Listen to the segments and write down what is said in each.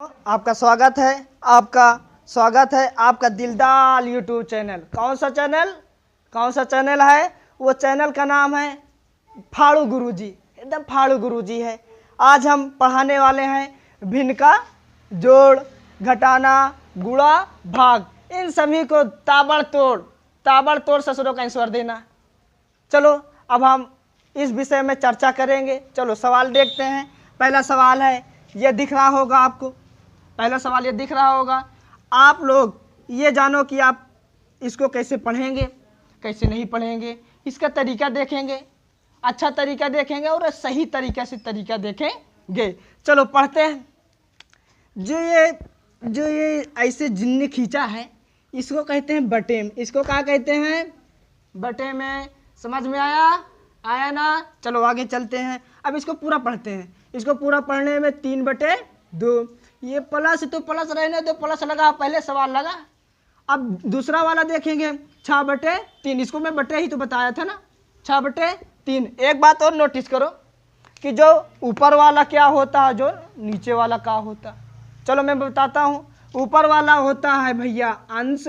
आपका स्वागत है आपका दिलदार यूट्यूब चैनल। कौन सा चैनल है? वो चैनल का नाम है फाड़ू गुरुजी। एकदम फाड़ू गुरुजी है। आज हम पढ़ाने वाले हैं भिन्न का जोड़, घटाना, गुणा, भाग, इन सभी को ताबड़तोड़ ससुरों का आंसर देना। चलो अब हम इस विषय में चर्चा करेंगे। चलो सवाल देखते हैं। पहला सवाल है, ये दिख रहा होगा आपको। पहला सवाल ये दिख रहा होगा। आप लोग ये जानो कि आप इसको कैसे पढ़ेंगे, कैसे नहीं पढ़ेंगे। इसका तरीका देखेंगे, अच्छा तरीका देखेंगे और सही तरीका से तरीका देखेंगे। चलो पढ़ते हैं। जो ये ऐसे जिन्ने खींचा है इसको कहते हैं बटेम। इसको क्या कहते हैं? बटेम है। समझ में आया ना? चलो आगे चलते हैं। अब इसको पूरा पढ़ते हैं। इसको पूरा पढ़ने में 3/2। ये प्लस तो प्लस रहने दो, प्लस लगा, पहले सवाल लगा। अब दूसरा वाला देखेंगे 6/3। इसको मैं बटे ही तो बताया था ना, 6/3। एक बात और नोटिस करो कि जो ऊपर वाला क्या होता है, जो नीचे वाला क्या होता है। चलो मैं बताता हूँ। ऊपर वाला होता है भैया अंश,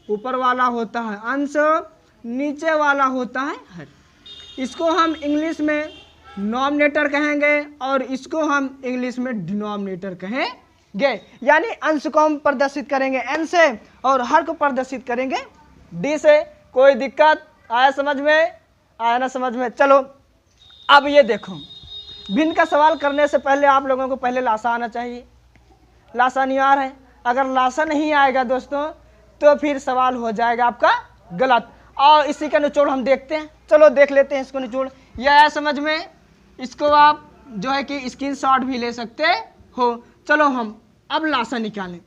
ऊपर वाला होता है अंश, नीचे वाला होता है हर। इसको हम इंग्लिश में नॉमिनेटर कहेंगे और इसको हम इंग्लिश में डिनोमिनेटर कहेंगे। यानी अंश को हम प्रदर्शित करेंगे n से और हर को प्रदर्शित करेंगे d से। कोई दिक्कत आया समझ में? आया ना समझ में? चलो अब ये देखो, भिन्न का सवाल करने से पहले आप लोगों को पहले लासा आना चाहिए। लासा अनिवार्य है। अगर लासा नहीं आएगा दोस्तों तो फिर सवाल हो जाएगा आपका गलत। और इसी का निचोड़ हम देखते हैं। चलो देख लेते हैं इसको निचोड़। यह आया समझ में? इसको आप जो है कि स्क्रीनशॉट भी ले सकते हो। चलो हम अब लासा निकालें।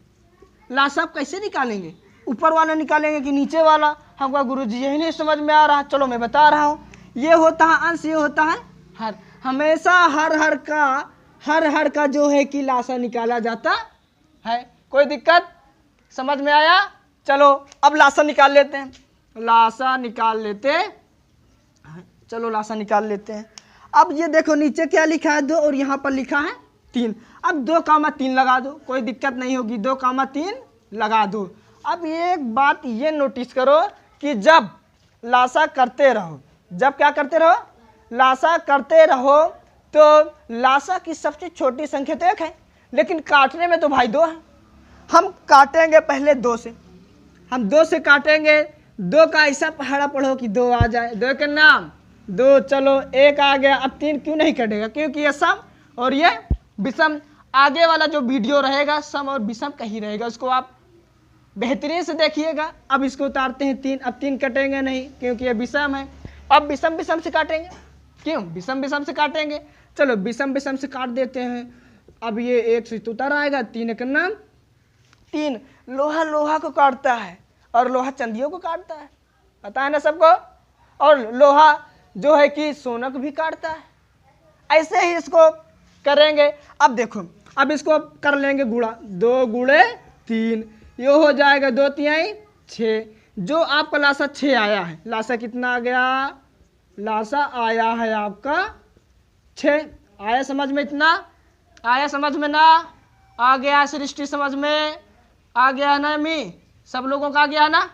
लासा आप कैसे निकालेंगे? ऊपर वाला निकालेंगे कि नीचे वाला? हमको गुरुजी यही नहीं समझ में आ रहा। चलो मैं बता रहा हूँ। ये होता है अंश, ये होता है हर। हमेशा हर का जो है कि लासा निकाला जाता है। कोई दिक्कत समझ में आया? चलो अब लासा निकाल लेते हैं। लासा निकाल लेते हैं। चलो लासा निकाल लेते हैं। अब ये देखो नीचे क्या लिखा है 2 और यहाँ पर लिखा है 3। अब 2,3 लगा दो, कोई दिक्कत नहीं होगी। 2,3 लगा दो। अब एक बात ये नोटिस करो कि जब लासा करते रहो, जब क्या करते रहो? लासा करते रहो तो लासा की सबसे छोटी संख्या तो 1 है, लेकिन काटने में तो भाई 2 है। हम काटेंगे पहले 2 से। हम 2 से काटेंगे। 2 का ऐसा पहाड़ा पढ़ो कि 2 आ जाए। 2 के नाम 2। चलो 1 आ गया। अब 3 क्यों नहीं कटेगा? क्योंकि ये सम और ये विषम। आगे वाला जो वीडियो रहेगा सम और विषम का ही रहेगा, उसको आप बेहतरीन से देखिएगा। अब इसको उतारते हैं 3। अब 3 कटेंगे नहीं क्योंकि ये विषम है। अब विषम से काटेंगे। क्यों? विषम से काटेंगे। चलो विषम से काट देते हैं। अब ये 1 से तो उतर आएगा। 3 का नाम 3। लोहा को काटता है और लोहा चंदियों को काटता है, पता है ना सबको। और लोहा जो है कि सोना को भी काटता है। ऐसे ही इसको करेंगे। अब देखो, अब इसको कर लेंगे गुणा। 2 गुणे 3, ये हो जाएगा 2 तिहाई 6। जो आपका लासा 6 आया है, लासा कितना आ गया? लासा आया है आपका 6। आया समझ में? इतना आया समझ में ना? आ गया सृष्टि समझ में? आ गया ना मी? सब लोगों का आ गया ना?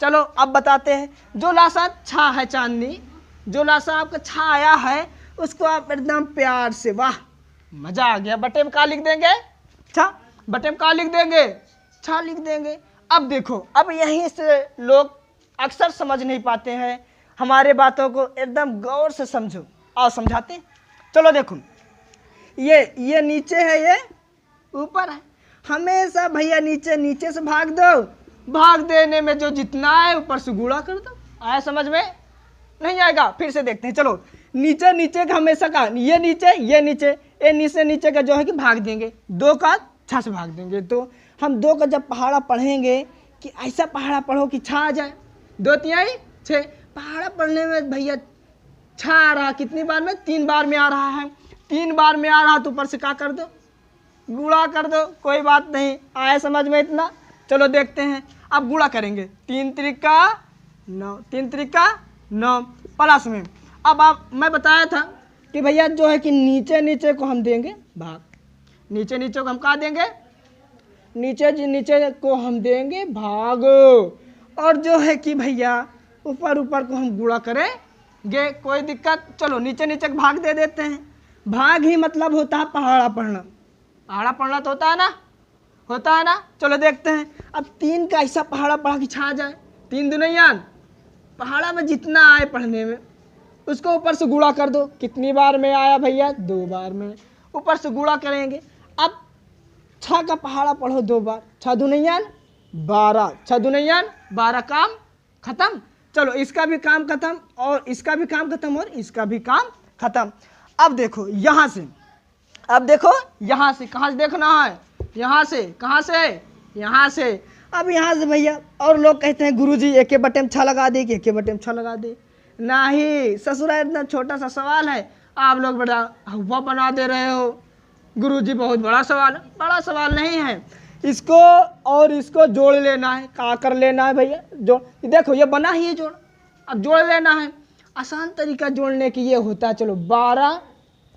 चलो अब बताते हैं। जो लासा 6 है चांदनी, जो लासा आपका 6 आया है उसको आप एकदम प्यार से, वाह मजा आ गया, बटे में क्या लिख देंगे? 6। बटे में क्या लिख देंगे? 6 लिख देंगे। अब देखो, अब यहीं से लोग अक्सर समझ नहीं पाते हैं। हमारे बातों को एकदम गौर से समझो और समझाते हैं। चलो देखो, ये नीचे है, ये ऊपर है। हमेशा भैया नीचे से भाग दो। भाग देने में जो जितना है ऊपर से गुणा कर दो। आया समझ में? नहीं आएगा? फिर से देखते हैं। चलो नीचे का हमेशा का ये नीचे का जो है कि भाग देंगे। 2 का 6 से भाग देंगे। तो हम 2 का जब पहाड़ा पढ़ेंगे कि ऐसा पहाड़ा पढ़ो कि 6 आ जाए। 2 तिहाई 6। पहाड़ा पढ़ने में भैया 6 आ रहा, कितनी बार में? 3 बार में आ रहा है। 3 बार में आ रहा तो ऊपर से क्या कर दो? गुणा कर दो। कोई बात नहीं। आया समझ में इतना? चलो देखते हैं। अब गुणा करेंगे। 3 त्रिका 9, 3 त्रिका 9 प्लस में। अब आप मैं बताया था कि भैया जो है कि नीचे को हम देंगे भाग। नीचे नीचे को हम कहा देंगे, नीचे को हम देंगे भाग, और जो है कि भैया ऊपर ऊपर को हम गुणा करेंगे, कोई दिक्कत। चलो नीचे नीचे भाग दे देते हैं। भाग ही मतलब होता है पहाड़ा पढ़ना, पहाड़ा पढ़ना तो होता है ना, होता है ना। चलो देखते हैं, अब 3 का ऐसा पहाड़ा पढ़ा कि छा जाए, 3 दुनिया पहाड़ा में जितना आए पढ़ने में उसको ऊपर से गुणा कर दो। कितनी बार में आया भैया? 2 बार में, ऊपर से गुणा करेंगे। अब 6 का पहाड़ा पढ़ो 2 बार, 6 दुनिया 12, 6 दुनिया 12, काम खत्म। चलो इसका भी काम खत्म और इसका भी काम खत्म और इसका भी काम खत्म। अब देखो यहाँ से, अब देखो यहाँ से, कहाँ से देखना है? यहाँ से, कहाँ से? यहाँ से। अब यहाँ से भैया, और लोग कहते हैं गुरुजी एक बटे में 6 लगा दे, कि एक बटे में 6 लगा दे। नहीं ससुरा, इतना छोटा सा सवाल है, आप लोग बड़ा हुआ बना दे रहे हो। गुरुजी बहुत बड़ा सवाल है। बड़ा सवाल नहीं है, इसको और इसको जोड़ लेना है। क्या कर लेना है भैया? जोड़, देखो ये बना ही है जोड़, अब जोड़ लेना है। आसान तरीका जोड़ने की ये होता है, चलो 12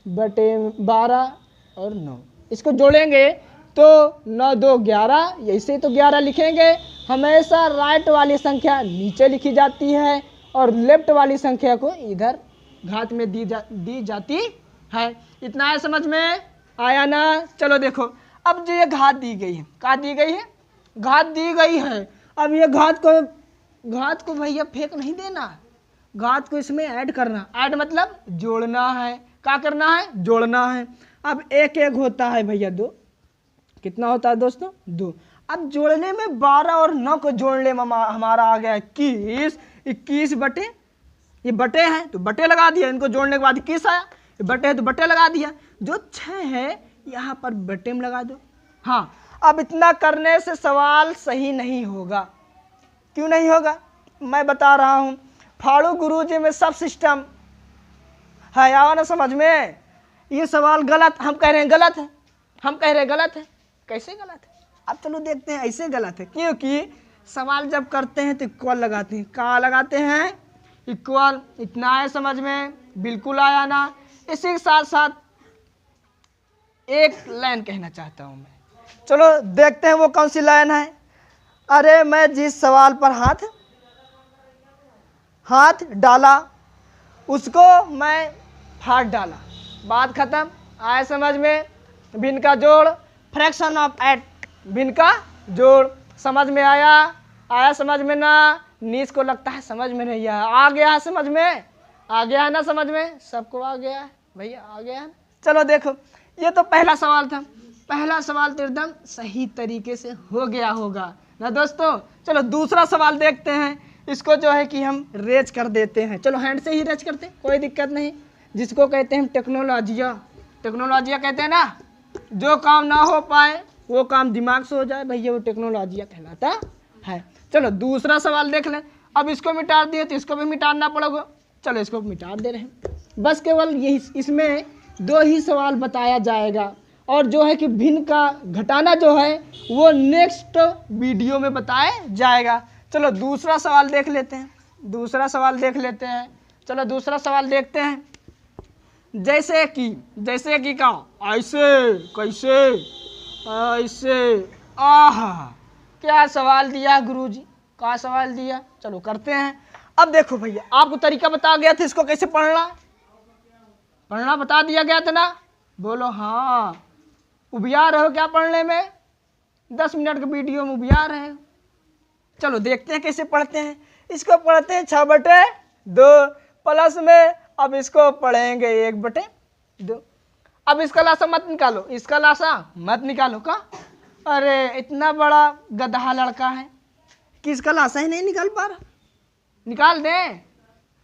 बटे 12 और 9, इसको जोड़ेंगे तो 9 2 11, ऐसे तो 11 लिखेंगे। हमेशा राइट वाली संख्या नीचे लिखी जाती है और लेफ्ट वाली संख्या को इधर घात में दी जाती है। इतना है, समझ में आया ना? चलो देखो, अब जो ये घात दी गई है, क्या दी गई है? घात दी गई है। अब ये घात को भैया फेंक नहीं देना, घात को इसमें ऐड करना। ऐड मतलब जोड़ना है। क्या करना है? जोड़ना है। अब 1 1 होता है भैया 2, कितना होता है दोस्तों? 2। अब जोड़ने में 12 और 9 को जोड़ने में हमारा आ गया 21। 21 बटे, ये बटे है तो बटे लगा दिया, इनको जोड़ने के बाद 21 आया। ये बटे है तो बटे लगा दिया। जो 6 है यहाँ पर बटे में लगा दो। हाँ, अब इतना करने से सवाल सही नहीं होगा। क्यों नहीं होगा? मैं बता रहा हूँ। फाड़ू गुरुजी में सब सिस्टम है, आवा ना समझ में? ये सवाल गलत, हम कह रहे हैं गलत है, हम कह रहे हैं गलत है। कैसे गलत है? अब चलो देखते हैं। ऐसे गलत है क्योंकि सवाल जब करते हैं तो इक्वल लगाते हैं। क्या लगाते हैं? इक्वल। इतना है समझ में? बिल्कुल आया ना? इसी के साथ साथ एक लाइन कहना चाहता हूं मैं। चलो देखते हैं वो कौन सी लाइन है। अरे मैं जिस सवाल पर हाथ डाला उसको मैं फाड़ डाला। बात खत्म। आया समझ में? भिन्न का जोड़, फ्रैक्शन ऑफ 8, भिन्न का जोड़। समझ में आया? आया समझ में ना? नीस को लगता है समझ में नहीं आया। आ गया है समझ में? आ गया है ना समझ में? सबको आ गया है भैया? आ गया है। चलो देखो, ये तो पहला सवाल था। पहला सवाल तो एकदम सही तरीके से हो गया होगा ना दोस्तों। चलो दूसरा सवाल देखते हैं। इसको जो है कि हम रेज कर देते हैं। चलो हैंड से ही रेज करते हैं, कोई दिक्कत नहीं। जिसको कहते हैं टेक्नोलॉजिया, टेक्नोलॉजिया कहते हैं ना। जो काम ना हो पाए वो काम दिमाग से हो जाए भैया, वो टेक्नोलॉजिया कहलाता है। चलो दूसरा सवाल देख लें। अब इसको मिटा दिए तो इसको भी मिटाना पड़ेगा। चलो इसको मिटा दे रहे हैं। बस केवल यही, इसमें 2 ही सवाल बताया जाएगा और जो है कि भिन्न का घटाना जो है वो नेक्स्ट वीडियो में बताया जाएगा। चलो दूसरा सवाल देख लेते हैं। दूसरा सवाल देख लेते हैं। चलो दूसरा सवाल देखते हैं। जैसे कि का ऐसे, कैसे, ऐसे, आहा। क्या सवाल दिया गुरुजी? क्या सवाल दिया? चलो करते हैं। अब देखो भैया, आपको तरीका बता गया था इसको कैसे पढ़ना बता दिया गया था ना। बोलो हाँ। उबिया रहे हो क्या पढ़ने में? 10 मिनट के वीडियो में उबिया रहे हो। चलो देखते हैं कैसे पढ़ते हैं। इसको पढ़ते हैं 6 बटे 2 प्लस में, अब इसको पढ़ेंगे 1 बटे 2। अब इसका लासा मत निकालो, इसका लासा मत निकालो। का? अरे इतना बड़ा गधा लड़का है कि इसका लासा ही नहीं निकाल पा रहा। निकाल दें?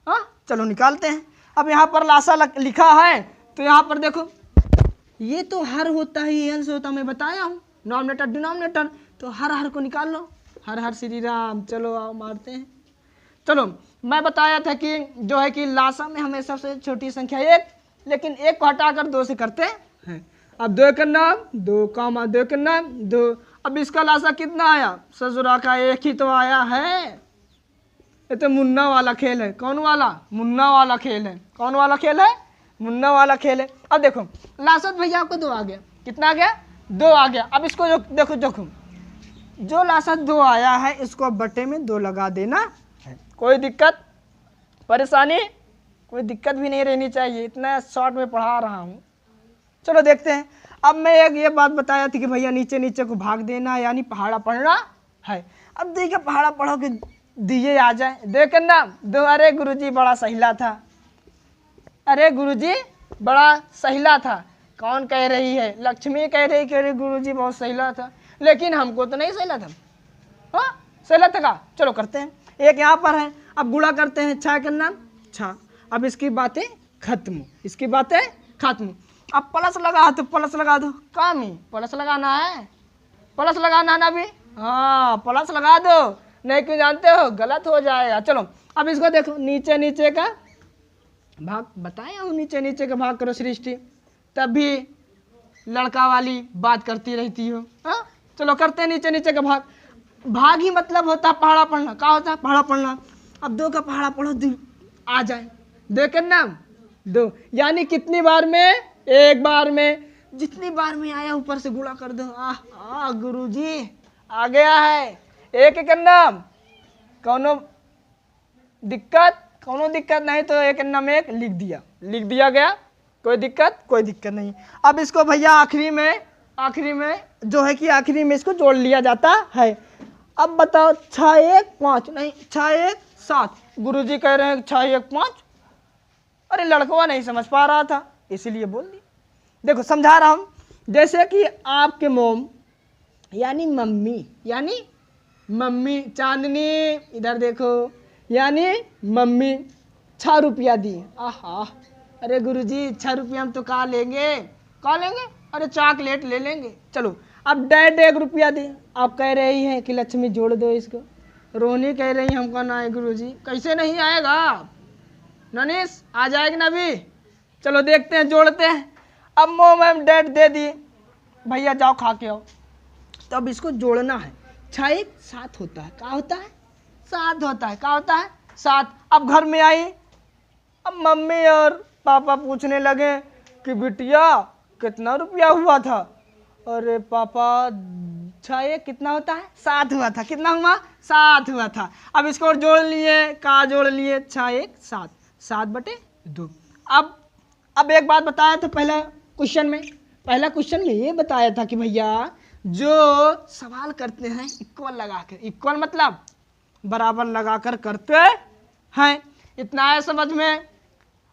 हाँ चलो निकालते हैं। अब यहाँ पर लासा लिखा है तो यहाँ पर देखो, ये तो हर होता है, ये अंश होता है, मैं बताया हूँ। नॉमिनेटर डिनोमिनेटर, तो हर को निकाल लो। हर हर श्री राम। चलो आओ मारते हैं। चलो मैं बताया था कि जो है कि लासा में हमें सबसे छोटी संख्या 1, लेकिन 1 को हटाकर 2 से करते हैं। अब 2 का नाम 2, 2 का नाम 2। अब इसका लासा कितना आया? ससुरा का 1 ही तो आया है। ये तो मुन्ना वाला खेल है। कौन वाला? मुन्ना वाला खेल है। कौन वाला खेल है? मुन्ना वाला खेल है। अब देखो लासा भैया आपको 2 आ गया, कितना आ गया, 2 आ गया। अब इसको देखो देखो, जो लासा 2 आया है इसको बटे में 2 लगा देना है। कोई दिक्कत परेशानी, कोई दिक्कत भी नहीं रहनी चाहिए, इतना शॉर्ट में पढ़ा रहा हूँ। चलो देखते हैं। अब मैं एक ये बात बताया थी कि भैया नीचे नीचे को भाग देना यानी पहाड़ा पढ़ना है। अब देखिए पहाड़ा पढ़ो कि दिए आ जाए, देख ना दो। अरे गुरुजी बड़ा सहीला था, अरे गुरुजी बड़ा सहीला था। कौन कह रही है, लक्ष्मी कह रही कि अरे गुरुजी बहुत सहीला था, लेकिन हमको तो नहीं सहीला था। हाँ सहीला था का, चलो करते हैं। एक यहाँ पर है, अब गुणा करते हैं, 6 करना 6। अब इसकी बातें खत्म, इसकी बातें खत्म। अब प्लस लगा तो प्लस लगा दो, काम ही प्लस लगाना है, प्लस लगाना है ना अभी, हाँ प्लस लगा दो, नहीं क्यों जानते हो गलत हो जाएगा। चलो अब इसको देखो, नीचे नीचे का भाग बताया हूँ, नीचे नीचे का भाग करो सृष्टि, तब भी लड़का वाली बात करती रहती हो। हाँ चलो करते हैं नीचे नीचे का भाग। भाग ही मतलब होता है पहाड़ा पढ़ना। क्या होता है पहाड़ा पढ़ना। अब 2 का पहाड़ा पढ़ो, 2 आ जाए, 2 के नाम 2 यानी कितनी बार में, 1 बार में। जितनी बार में आया ऊपर से गुणा कर दो। गुरुजी आ गया है, 1 के नाम, कौनो दिक्कत, कौनो दिक्कत नहीं तो 1 नाम 1 लिख दिया गया, कोई दिक्कत नहीं। अब इसको भैया आखिरी में जो है कि आखिरी में इसको जोड़ लिया जाता है। अब बताओ 6 1 5 नहीं 6 1 7, गुरुजी कह रहे हैं 6 1 5। अरे लड़कवा नहीं समझ पा रहा था इसीलिए बोल दी। देखो समझा रहा हूँ, जैसे कि आपके मोम यानी मम्मी, चांदनी इधर देखो, यानी मम्मी 6 रुपया दी। आहा, अरे गुरुजी 6 रुपया हम तो कहाँ लेंगे, अरे चॉकलेट ले लेंगे। चलो अब डैड 1 रुपया दी। आप कह रही हैं कि लक्ष्मी जोड़ दो इसको, रोनी कह रही है हमको ना है गुरुजी। कैसे नहीं आएगा ननीश, आ जाएगी ना अभी। चलो देखते हैं, जोड़ते हैं। अब मोम डैड दे दी, भैया जाओ खा के आओ। तो अब इसको जोड़ना है, 6 1 7 होता है। क्या होता है 7 होता है, क्या होता है 7। अब घर में आई, अब मम्मी और पापा पूछने लगे कि बिटिया कितना रुपया हुआ था। अरे पापा 6 1 कितना होता है 7 हुआ था। कितना हुआ 7 हुआ था। अब इसको जोड़ लिए, कहाँ जोड़ लिए 6 1 7, 7 बटे 2। अब एक बात बताया था पहला क्वेश्चन में ये बताया था कि भैया जो सवाल करते हैं इक्वल लगाकर, इक्वल मतलब बराबर लगाकर करते हैं। इतना है समझ में।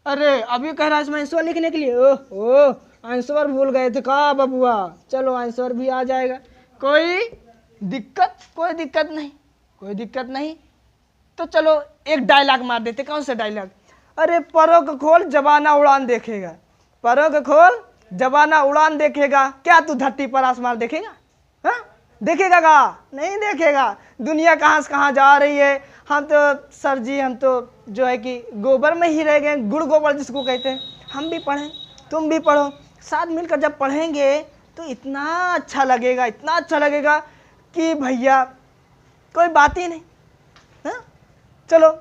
अरे अभी कह रहा है इसमें आंसर लिखने के लिए, ओह आंसर भूल गए थे का बबुआ। चलो आंसर भी आ जाएगा, कोई दिक्कत नहीं। तो चलो एक डायलॉग मार देते। कौन सा डायलॉग। अरे परों को खोल जबाना उड़ान देखेगा, परों को खोल जबाना उड़ान देखेगा। क्या तू धरती पर आसमान देखेगा, हाँ देखेगा का नहीं देखेगा। दुनिया कहाँ से कहाँ जा रही है। हम तो सर जी, हम तो जो है कि गोबर में ही रह गए, गुड़ गोबर जिसको कहते हैं। हम भी पढ़ें, तुम भी पढ़ो, साथ मिलकर जब पढ़ेंगे तो इतना अच्छा लगेगा कि भैया कोई बात ही नहीं। हाँ चलो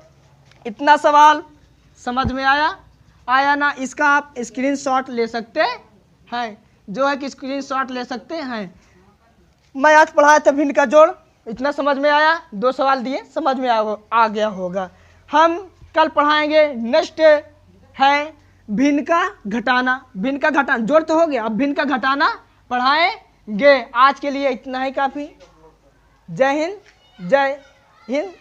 इतना सवाल समझ में आया ना। इसका आप स्क्रीनशॉट ले सकते हैं, जो है कि स्क्रीनशॉट ले सकते हैं। मैं आज पढ़ाया था भिन्न का जोड़, इतना समझ में आया। 2 सवाल दिए, समझ में आ गया होगा। हम कल पढ़ाएंगे, नेक्स्ट है भिन्न का घटाना। जोड़ तो हो गया, अब भिन्न का घटाना पढ़ाएंगे। आज के लिए इतना ही काफ़ी। जय हिंद, जय हिंद।